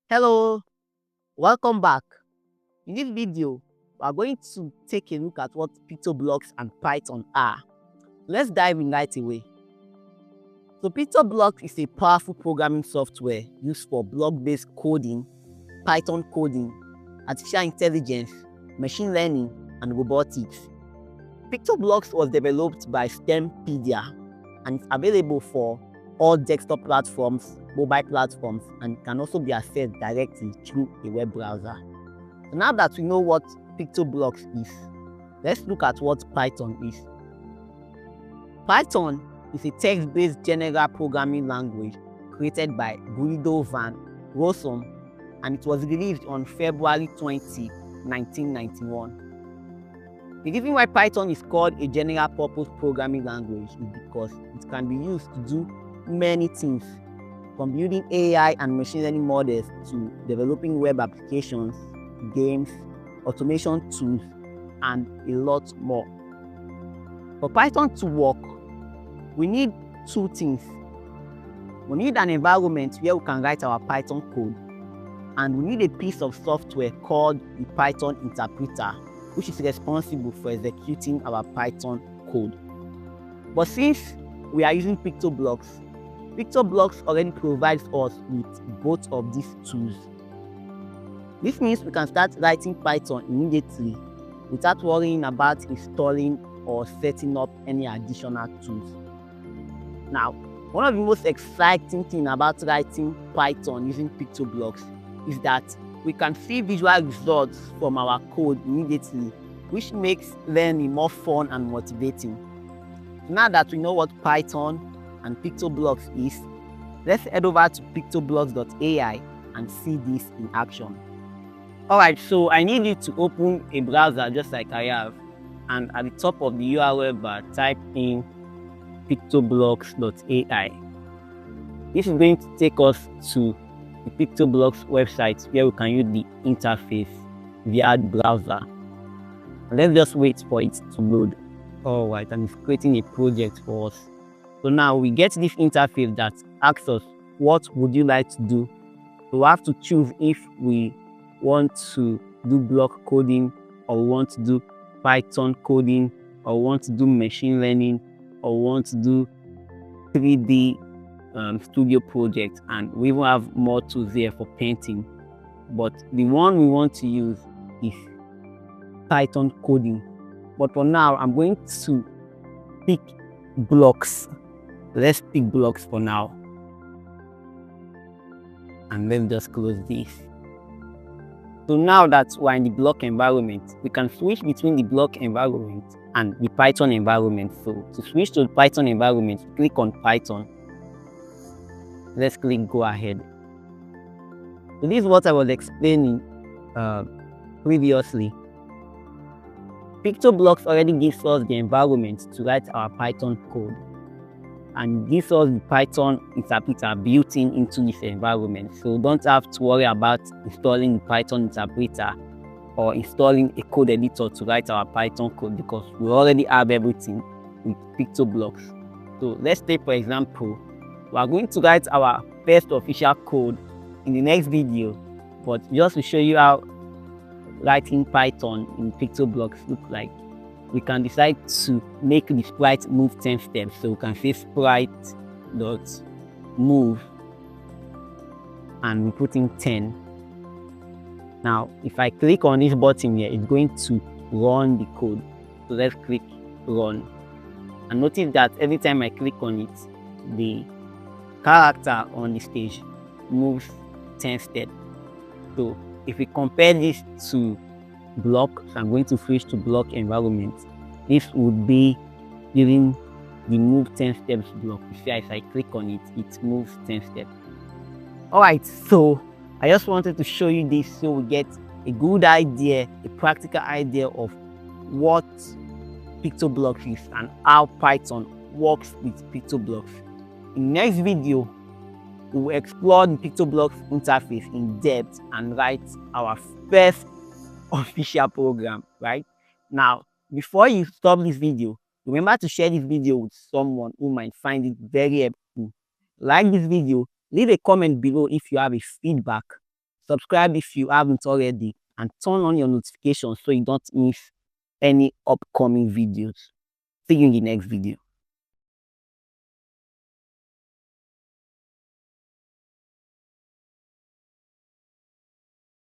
Hello, welcome back. In this video, we are going to take a look at what PictoBlox and Python are. Let's dive in right away. So PictoBlox is a powerful programming software used for block-based coding, Python coding, artificial intelligence, machine learning, and robotics. PictoBlox was developed by Stempedia and is available for all desktop platforms, mobile platforms, and can also be accessed directly through a web browser. So now that we know what PictoBlox is, let's look at what Python is. Python is a text-based general programming language created by Guido van Rossum, and it was released on February 20, 1991. The reason why Python is called a general purpose programming language is because it can be used to do many things, from building AI and machine learning models to developing web applications, games, automation tools, and a lot more. For Python to work, we need two things. We need an environment where we can write our Python code, and we need a piece of software called the Python interpreter, which is responsible for executing our Python code. But since we are using PictoBlox already provides us with both of these tools. This means we can start writing Python immediately without worrying about installing or setting up any additional tools. Now, one of the most exciting things about writing Python using PictoBlox is that we can see visual results from our code immediately, which makes learning more fun and motivating. Now that we know what Python and PictoBlox is, let's head over to PictoBlox.ai and see this in action. Alright, so I need you to open a browser just like I have, and at the top of the URL bar, type in PictoBlox.ai. This is going to take us to the PictoBlox website where we can use the interface via the browser. Let's just wait for it to load. Alright, and it's creating a project for us. So now we get this interface that asks us, what would you like to do? So we have to choose if we want to do block coding, or we want to do Python coding, or we want to do machine learning, or we want to do 3D studio project, and we even have more tools there for painting. But the one we want to use is Python coding. But for now, I'm going to pick blocks. Let's pick blocks for now. And let's just close this. So now that we're in the block environment, we can switch between the block environment and the Python environment. So to switch to the Python environment, click on Python. Let's click go ahead. So this is what I was explaining previously. PictoBlox already gives us the environment to write our Python code, and gives us the Python interpreter built into this environment. So don't have to worry about installing the Python interpreter or installing a code editor to write our Python code, because we already have everything with PictoBlox. So let's take, for example, we are going to write our first official code in the next video, but just to show you how writing Python in PictoBlox look like, we can decide to make the sprite move 10 steps. So we can say sprite.move and we put in 10. Now, if I click on this button here, it's going to run the code. So let's click run. And notice that every time I click on it, the character on the stage moves 10 steps. So if we compare this to block, so I'm going to switch to block environment. This would be during the move 10 steps block. You see, as I click on it, it moves 10 steps. Alright, so I just wanted to show you this so we get a good idea, a practical idea of what PictoBlox is and how Python works with PictoBlox. In the next video, we will explore the PictoBlox interface in depth and write our first official program. Right now, before you stop this video, remember to share this video with someone who might find it very helpful. Like this video, leave a comment below if you have a feedback, Subscribe if you haven't already, and turn on your notifications so you don't miss any upcoming videos. See you in the next video.